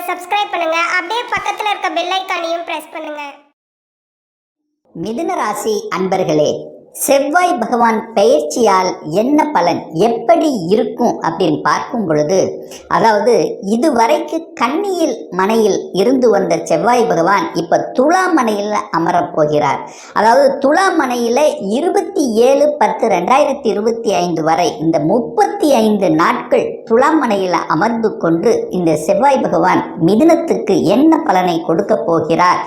Subscribe பண்ணுங்க. அப்படியே பக்கத்துல இருக்க பெல் ஐகானையும் பிரஸ் பண்ணுங்க. மிதுன ராசி அன்பர்களே, செவ்வாய் பகவான் பெயர்ச்சியால் என்ன பலன் எப்படி இருக்கும் அப்படின்னு பார்க்கும் பொழுது, அதாவது இதுவரைக்கு கன்னியில் மனையில் இருந்து வந்த செவ்வாய் பகவான் இப்ப துலா மனையில் அமரப் போகிறார். அதாவது துலா மனையில 27/10/2025 வரை இந்த 35 நாட்கள் துலா மனையில் அமர்ந்து கொண்டு இந்த செவ்வாய் பகவான் மிதுனத்துக்கு என்ன பலனை கொடுக்க போகிறார்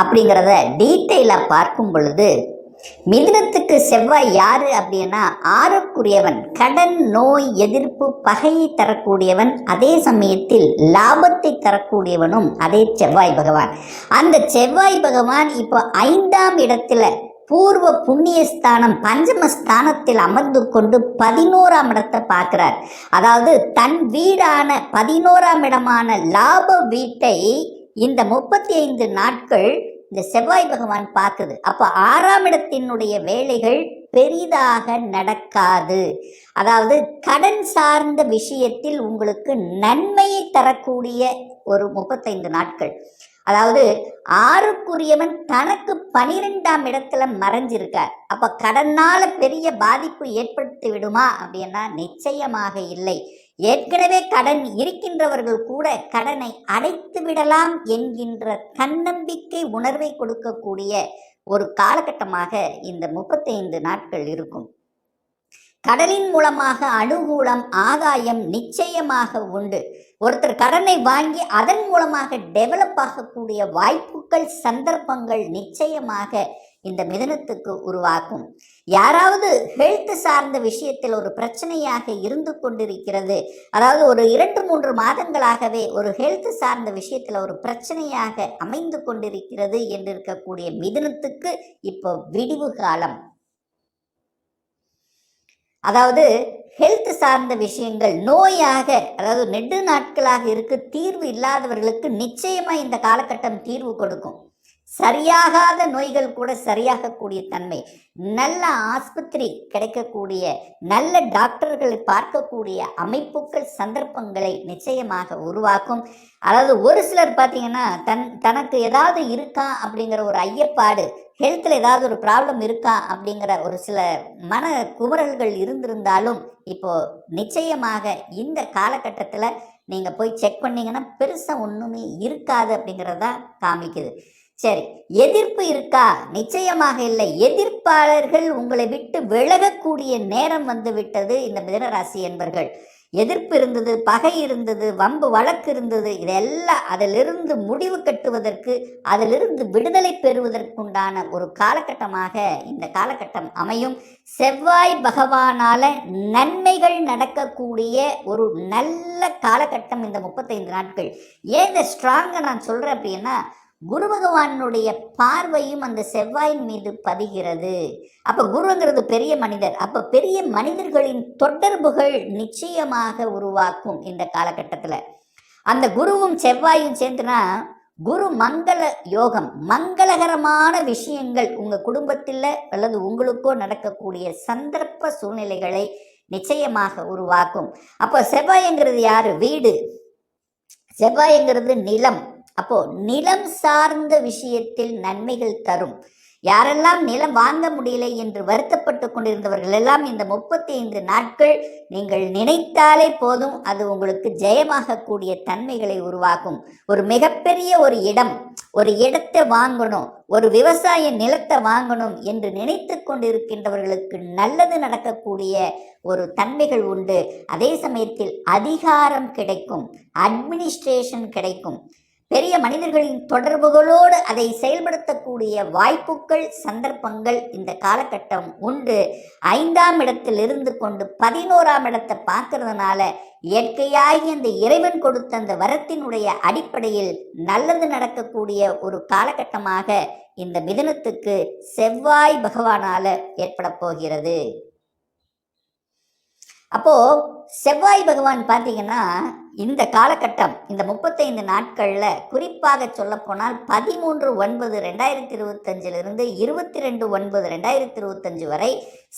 அப்படிங்கிறத டீட்டெயிலாக பார்க்கும் பொழுது, மிதுனத்துக்கு செவ்வாய் யாரு அப்படின்னா ஆறுக்குரியவன், கடன், நோய், எதிர்ப்பு, பகையை தரக்கூடியவன், அதே சமயத்தில் லாபத்தை தரக்கூடியவனும் அதே செவ்வாய் பகவான். அந்த செவ்வாய் பகவான் இப்போ 5ஆம் இடத்துல பூர்வ புண்ணியஸ்தானம் பஞ்சமஸ்தானத்தில் அமர்ந்து கொண்டு 11ஆம் இடத்தை பார்க்கிறார். அதாவது தன் வீடான 11ஆம் இடமான லாப வீட்டை இந்த 35 நாட்கள் இந்த செவ்வாய் பகவான் பார்க்குது. அப்போ 6ஆம் இடத்தினுடைய வேலைகள் பெரிதாக நடக்காது. அதாவது கடன் சார்ந்த விஷயத்தில் உங்களுக்கு நன்மையை தரக்கூடிய ஒரு 35 நாட்கள். அதாவது ஆறுக்குரியவன் தனக்கு 12ஆம் இடத்துல மறைஞ்சிருக்கார். அப்ப கடனால பெரிய பாதிப்பு ஏற்படுத்தி விடுமா அப்படின்னா நிச்சயமாக இல்லை. ஏற்கனவே கடன் இருக்கின்றவர்கள் கூட கடனை அடைத்து விடலாம் என்கின்ற தன்னம்பிக்கை உணர்வை கொடுக்கக்கூடிய ஒரு காலகட்டமாக இந்த 35 நாட்கள் இருக்கும். கடலின் மூலமாக அனுகூலம், ஆதாயம் நிச்சயமாக உண்டு. ஒருத்தர் கடனை வாங்கி அதன் மூலமாக டெவலப் ஆகக்கூடிய வாய்ப்புகள், சந்தர்ப்பங்கள் நிச்சயமாக இந்த மிதுனத்துக்கு உருவாக்கும். யாராவது ஹெல்த் சார்ந்த விஷயத்தில் ஒரு பிரச்சனையாக இருந்து கொண்டிருக்கிறது, அதாவது ஒரு 2-3 மாதங்களாகவே ஒரு ஹெல்த் சார்ந்த விஷயத்தில் ஒரு பிரச்சனையாக அமைந்து கொண்டிருக்கிறது என்று இருக்கக்கூடிய மிதுனத்துக்கு இப்போ விடிவு காலம். அதாவது ஹெல்த் சார்ந்த விஷயங்கள், நோயாக, அதாவது நெடு நாட்களாக இருக்கு தீர்வு இல்லாதவர்களுக்கு நிச்சயமா இந்த காலகட்டம் தீர்வு கொடுக்கும். சரியாகாத நோய்கள் கூட சரியாகக்கூடிய தன்மை, நல்ல ஆஸ்பத்திரி கிடைக்கக்கூடிய, நல்ல டாக்டர்களை பார்க்கக்கூடிய அமைப்புகள், சந்தர்ப்பங்களை நிச்சயமாக உருவாக்கும். அதாவது ஒரு சிலர் பார்த்தீங்கன்னா தனக்கு ஏதாவது இருக்கா அப்படிங்கிற ஒரு ஐயப்பாடு, ஹெல்த்தில் ஏதாவது ஒரு ப்ராப்ளம் இருக்கா அப்படிங்கிற ஒரு சில மன குமரல்கள் இருந்திருந்தாலும் இப்போ நிச்சயமாக இந்த காலகட்டத்தில் நீங்கள் போய் செக் பண்ணிங்கன்னா பெருசாக ஒன்றுமே இருக்காது அப்படிங்கிறதா காமிக்குது. சரி, எதிர்ப்பு இருக்கா? நிச்சயமாக இல்லை. எதிர்ப்பாளர்கள் உங்களை விட்டு விலகக்கூடிய நேரம் வந்து விட்டது. இந்த மிதுனராசி என்பர்கள் எதிர்ப்பு இருந்தது, பகை இருந்தது, வம்பு வழக்கு இருந்தது, இதெல்லாம் அதிலிருந்து முடிவு கட்டுவதற்கு, அதிலிருந்து விடுதலை பெறுவதற்குண்டான ஒரு காலகட்டமாக இந்த காலகட்டம் அமையும். செவ்வாய் பகவானால நன்மைகள் நடக்கக்கூடிய ஒரு நல்ல காலகட்டம் இந்த 35 நாட்கள். ஏன் இந்த ஸ்ட்ராங்கா நான் சொல்றேன் அப்படின்னா, குரு பகவானுடைய பார்வையும் அந்த செவ்வாயின் மீது பதிகிறது. அப்ப குருங்கிறது பெரிய மனிதர். அப்ப பெரிய மனிதர்களின் தொடர்புகள் நிச்சயமாக உருவாக்கும் இந்த காலகட்டத்தில். அந்த குருவும் செவ்வாயும் சேர்ந்துனா குரு மங்கள யோகம், மங்களகரமான விஷயங்கள் உங்க குடும்பத்தில் அல்லது உங்களுக்கோ நடக்கக்கூடிய சந்தர்ப்ப சூழ்நிலைகளை நிச்சயமாக உருவாக்கும். அப்போ செவ்வாய்ங்கிறது யாரு? வீடு. செவ்வாய்ங்கிறது நிலம். அப்போ நிலம் சார்ந்த விஷயத்தில் நன்மைகள் தரும். யாரெல்லாம் நிலம் வாங்க முடியலை என்று வருத்தப்பட்டு கொண்டிருந்தவர்கள் எல்லாம் இந்த 35 நாட்கள் நீங்கள் நினைத்தாலே போதும், அது உங்களுக்கு ஜெயமாகக்கூடிய தன்மைகளை உருவாக்கும். ஒரு மிகப்பெரிய ஒரு இடத்தை வாங்கணும், ஒரு விவசாய நிலத்தை வாங்கணும் என்று நினைத்து கொண்டிருக்கின்றவர்களுக்கு நல்லது நடக்கக்கூடிய ஒரு தன்மைகள் உண்டு. அதே சமயத்தில் அதிகாரம் கிடைக்கும், அட்மினிஸ்ட்ரேஷன் கிடைக்கும். பெரிய மனிதர்களின் தொடர்புகளோடு அதை செயல்படுத்தக்கூடிய வாய்ப்புகள், சந்தர்ப்பங்கள் இந்த காலகட்டம் உண்டு. 5ஆம் இடத்தில் இருந்து கொண்டு 11ஆம் இடத்தை பார்க்கறதுனால இயற்கையாகி அந்த இறைவன் கொடுத்த அந்த வரத்தினுடைய அடிப்படையில் நல்லது நடக்கக்கூடிய ஒரு காலகட்டமாக இந்த மிதுனத்துக்கு செவ்வாய் பகவானால ஏற்பட போகிறது. அப்போ செவ்வாய் பகவான் பார்த்தீங்கன்னா இந்த காலகட்டம் இந்த 35 நாட்களில் குறிப்பாக சொல்லப்போனால் 13/9/2025 22/9/2025 வரை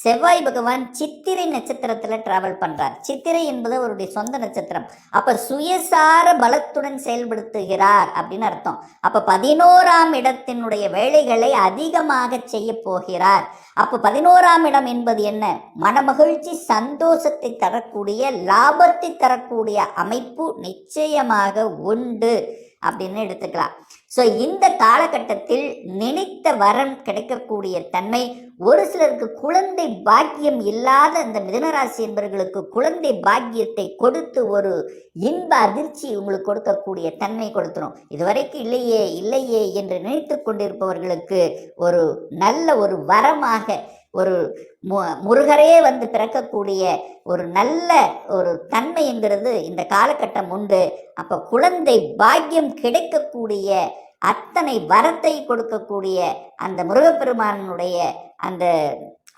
செவ்வாய் பகவான் சித்திரை நட்சத்திரத்தில் டிராவல் பண்ணுறார். சித்திரை என்பது அவருடைய சொந்த நட்சத்திரம். அப்போ சுயசார பலத்துடன் செயல்படுத்துகிறார் அப்படின்னு அர்த்தம். அப்போ 11ஆம் இடத்தினுடைய வேலைகளை அதிகமாக செய்ய போகிறார். அப்போ 11ஆம் இடம் என்பது என்ன? மனமகிழ்ச்சி, சந்தோஷத்தை தரக்கூடிய, லாபத்தை தரக்கூடிய அமைப்பு நிச்சயமாக உண்டு அப்படின்னு எடுத்துக்கலாம். ஸோ இந்த காலகட்டத்தில் நினைத்த வரம் கிடைக்கக்கூடிய தன்மை, ஒரு சிலருக்கு குழந்தை பாக்கியம் இல்லாத அந்த மிதுனராசி என்பவர்களுக்கு குழந்தை பாக்கியத்தை கொடுத்து ஒரு இன்ப அதிர்ச்சி உங்களுக்கு கொடுக்கக்கூடிய தன்மை கொடுத்துரும். இதுவரைக்கும் இல்லையே இல்லையே என்று நினைத்து கொண்டிருப்பவர்களுக்கு ஒரு நல்ல ஒரு வரமாக, ஒரு முருகரே வந்து பிறக்கக்கூடிய ஒரு நல்ல ஒரு தன்மைங்கிறது இந்த காலகட்டம் உண்டு. அப்போ குழந்தை பாக்கியம் கிடைக்கக்கூடிய அத்தனை வரத்தை கொடுக்கக்கூடிய அந்த முருகப்பெருமானுடைய அந்த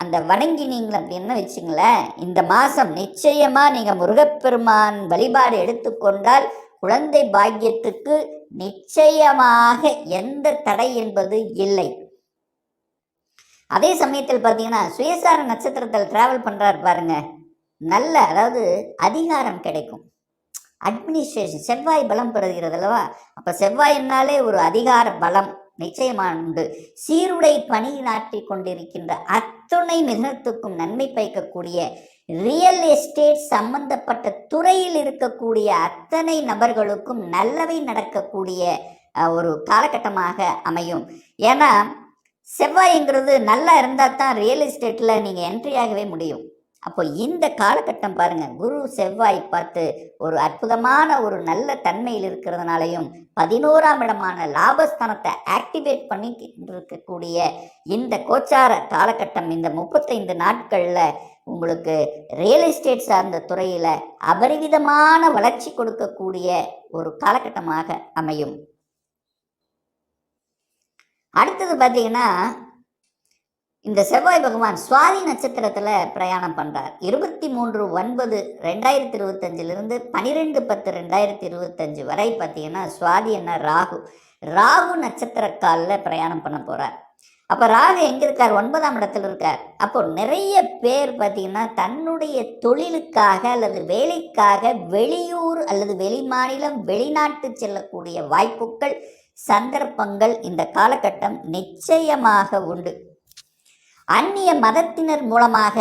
அந்த வணங்கினீங்க அப்படின்னு வச்சுங்களேன், இந்த மாதம் நிச்சயமாக நீங்கள் முருகப்பெருமான் வழிபாடு எடுத்துக்கொண்டால் குழந்தை பாக்கியத்துக்கு நிச்சயமாக எந்த தடை என்பது இல்லை. அதே சமயத்தில் பார்த்தீங்கன்னா சுயசார நட்சத்திரத்தில் டிராவல் பண்ணுறாரு பாருங்க, நல்ல அதாவது அதிகாரம் கிடைக்கும், அட்மினிஸ்ட்ரேஷன், செவ்வாய் பலம் பெறுகிறது அல்லவா? அப்போ செவ்வாயினாலே ஒரு அதிகார பலம் நிச்சயமாக உண்டு. சீருடை பணியாற்றி கொண்டிருக்கின்ற அத்துணை மிதனத்துக்கும் நன்மை பயக்கக்கூடிய, ரியல் எஸ்டேட் சம்பந்தப்பட்ட துறையில் இருக்கக்கூடிய அத்தனை நபர்களுக்கும் நல்லவை நடக்கக்கூடிய ஒரு காலகட்டமாக அமையும். ஏன்னா செவ்வாய்ங்கிறது நல்லா இருந்தால் தான் ரியல் எஸ்டேட்டில் நீங்கள் என்ட்ரி ஆகவே முடியும். அப்போ இந்த காலகட்டம் பாருங்கள், குரு செவ்வாய் பார்த்து ஒரு அற்புதமான ஒரு நல்ல தன்மையில் இருக்கிறதுனாலையும் 11ஆம் இடமான லாபஸ்தானத்தை ஆக்டிவேட் பண்ணி இருக்கக்கூடிய இந்த கோச்சார காலகட்டம், இந்த 35 நாட்களில் உங்களுக்கு ரியல் எஸ்டேட் சார்ந்த துறையில் அபரிவிதமான வளர்ச்சி கொடுக்கக்கூடிய ஒரு காலகட்டமாக அமையும். அடுத்தது பார்த்தீங்கன்னா இந்த செவ்வாய் பகவான் சுவாதி நட்சத்திரத்தில் பிரயாணம் பண்ணுறார். 23/9/2025 12/10/2025 வரை பார்த்தீங்கன்னா சுவாதி என்ன ராகு நட்சத்திர காலில் பிரயாணம் பண்ண போகிறார். அப்போ ராகு எங்கே இருக்கார்? 9ஆம் இடத்துல இருக்கார். அப்போ நிறைய பேர் பார்த்தீங்கன்னா தன்னுடைய தொழிலுக்காக அல்லது வேலைக்காக வெளியூர் அல்லது வெளிமாநிலம் வெளிநாட்டு செல்லக்கூடிய வாய்ப்புகள், சந்தர்ப்பங்கள் இந்த காலகட்டம் நிச்சயமாக உண்டு. அந்நிய மதத்தினர் மூலமாக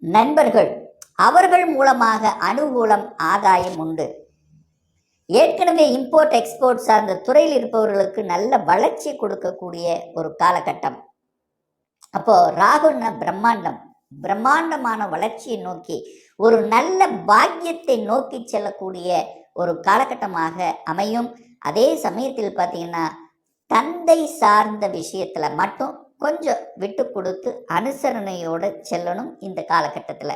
நண்பர்கள், அவர்கள் மூலமாக அனுகூலம், ஆதாயம் உண்டு. ஏற்கனவே இம்போர்ட் எக்ஸ்போர்ட் சார்ந்த துறையில் இருப்பவர்களுக்கு நல்ல வளர்ச்சி கொடுக்கக்கூடிய ஒரு காலகட்டம். அப்போ ராகுன்னா பிரம்மாண்டமான வளர்ச்சியை நோக்கி ஒரு நல்ல பாக்கியத்தை நோக்கி செல்லக்கூடிய ஒரு காலகட்டமாக அமையும். அதே சமயத்தில் பார்த்தீங்கன்னா தந்தை சார்ந்த விஷயத்துல மட்டும் கொஞ்சம் விட்டு கொடுத்து அனுசரணையோடு செல்லணும் இந்த காலகட்டத்தில்.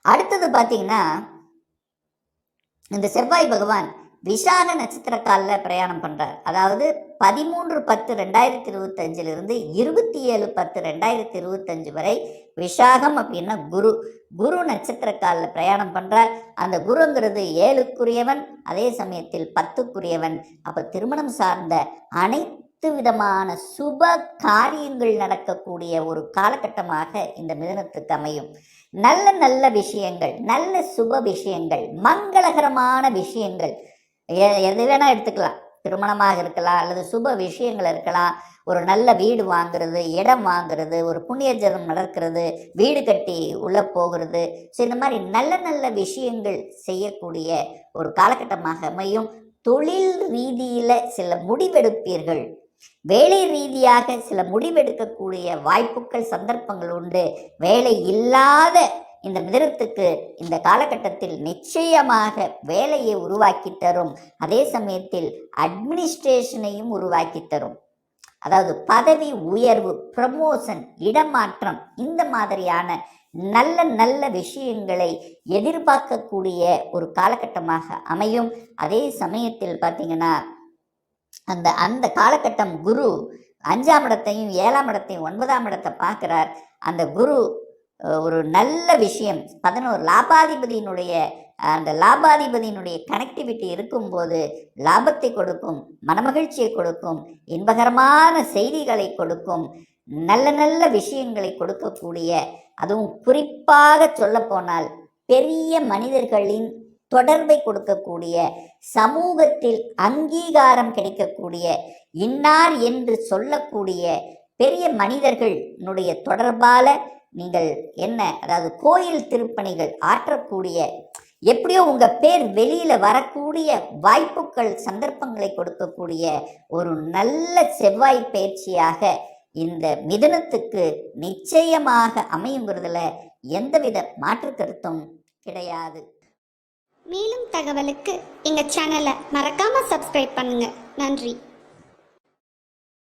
அடுத்தது பார்த்தீங்கன்னா இந்த செவ்வாய் பகவான் விசாக நட்சத்திர காலில் பிரயாணம் பண்ணுறார். அதாவது 13/10/2025 27/10/2025 வரை விசாகம் அப்படின்னா குரு நட்சத்திர காலில் பிரயாணம் பண்ணுறார். அந்த குருங்கிறது 7க்குரியவன், அதே சமயத்தில் 10க்குரியவன். அப்போ திருமணம் சார்ந்த அனைத்து விதமான சுப காரியங்கள் நடக்கக்கூடிய ஒரு காலகட்டமாக இந்த மிதுனத்துக்கு அமையும். நல்ல நல்ல விஷயங்கள், நல்ல சுப விஷயங்கள், மங்களகரமான விஷயங்கள் எது வேணால் எடுத்துக்கலாம். திருமணமாக இருக்கலாம் அல்லது சுப விஷயங்கள் இருக்கலாம். ஒரு நல்ல வீடு வாங்குறது, இடம் வாங்குறது, ஒரு புண்ணிய ஜனம் நடக்கிறது, வீடு கட்டி உள்ளே போகிறது. ஸோ இந்த மாதிரி நல்ல நல்ல விஷயங்கள் செய்யக்கூடிய ஒரு காலகட்டமாக அமையும். தொழில் ரீதியில் சில முடிவெடுப்பீர்கள், வேலை ரீதியாக சில முடிவெடுக்கக்கூடிய வாய்ப்புகள், சந்தர்ப்பங்கள் உண்டு. வேலை இல்லாத இந்த மிதுனத்துக்கு இந்த காலகட்டத்தில் நிச்சயமாக வேலையை உருவாக்கி தரும். அதே சமயத்தில் அட்மினிஸ்ட்ரேஷனையும் உருவாக்கி தரும். அதாவது பதவி உயர்வு, ப்ரமோஷன், இடமாற்றம், இந்த மாதிரியான நல்ல நல்ல விஷயங்களை எதிர்பார்க்கக்கூடிய ஒரு காலகட்டமாக அமையும். அதே சமயத்தில் பார்த்தீங்கன்னா அந்த காலகட்டம் குரு 5ஆம் இடத்தையும் 7ஆம் இடத்தையும் 9ஆம் இடத்தை பார்க்குறார். அந்த குரு ஒரு நல்ல விஷயம் 11 லாபாதிபதியினுடைய அந்த லாபாதிபதியினுடைய கனெக்டிவிட்டி இருக்கும்போது லாபத்தை கொடுக்கும், மனமகிழ்ச்சியை கொடுக்கும், இன்பகரமான செய்திகளை கொடுக்கும், நல்ல நல்ல விஷயங்களை கொடுக்கக்கூடிய, அதுவும் குறிப்பாக சொல்லப்போனால் பெரிய மனிதர்களின் தொடர்பை கொடுக்கக்கூடிய, சமூகத்தில் அங்கீகாரம் கிடைக்கக்கூடிய, இன்னார் என்று சொல்லக்கூடிய பெரிய மனிதர்களுடைய தொடர்பால நீங்கள் அதாவது கோயில் திருப்பணிகள் ஆற்றக்கூடிய, எப்படியோ உங்க பேர் வெளியில வரக்கூடிய வாய்ப்புகள் சந்தர்ப்பங்களை கொடுக்கக்கூடிய ஒரு நல்ல செவ்வாய் பயிற்சியாக இந்த மிதுனத்துக்கு நிச்சயமாக அமையுங்கிறதுல எந்தவித மாற்று கருத்தும் கிடையாது. மேலும் தகவலுக்கு எங்க சேனலை மறக்காம சப்ஸ்கிரைப் பண்ணுங்க. நன்றி.